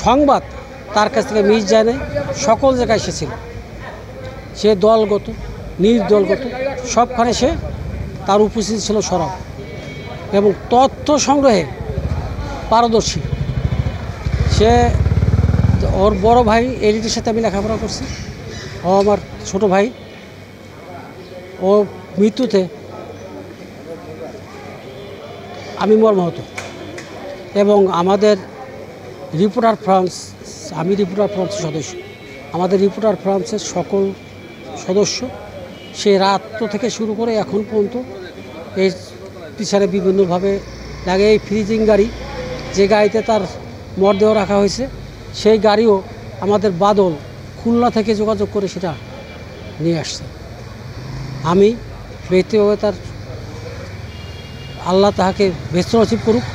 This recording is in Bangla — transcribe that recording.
সংবাদ তার কাছ থেকে মিস যায় না, সকল জায়গায় এসেছিল। সে দলগত নির্দলগত সবখানে সে তার উপস্থিতি ছিল সরব এবং তথ্য সংগ্রহে পারদর্শী। সে ওর বড় ভাই এডিটির সাথে আমি লেখাপড়া করছি, ও আমার ছোট ভাই। ও মৃত্যুতে আমি মর্মাহত এবং আমাদের রিপোর্টার ফ্রান্স, আমি রিপোর্টার ফ্রান্সের সদস্য, আমাদের রিপোর্টার ফ্রান্সের সকল সদস্য সে রাত থেকে শুরু করে এখন পর্যন্ত এর পিছনে বিভিন্নভাবে লাগে। এই ফ্রিজিং গাড়ি, যে গাড়িতে তার মরদেহ রাখা হয়েছে, সেই গাড়িও আমাদের বাদল খুলনা থেকে যোগাযোগ করে সেটা নিয়ে আসছে। আমি ব্যক্তিগত তার আল্লাহ তাহাকে বেহেশত নসিব করুক।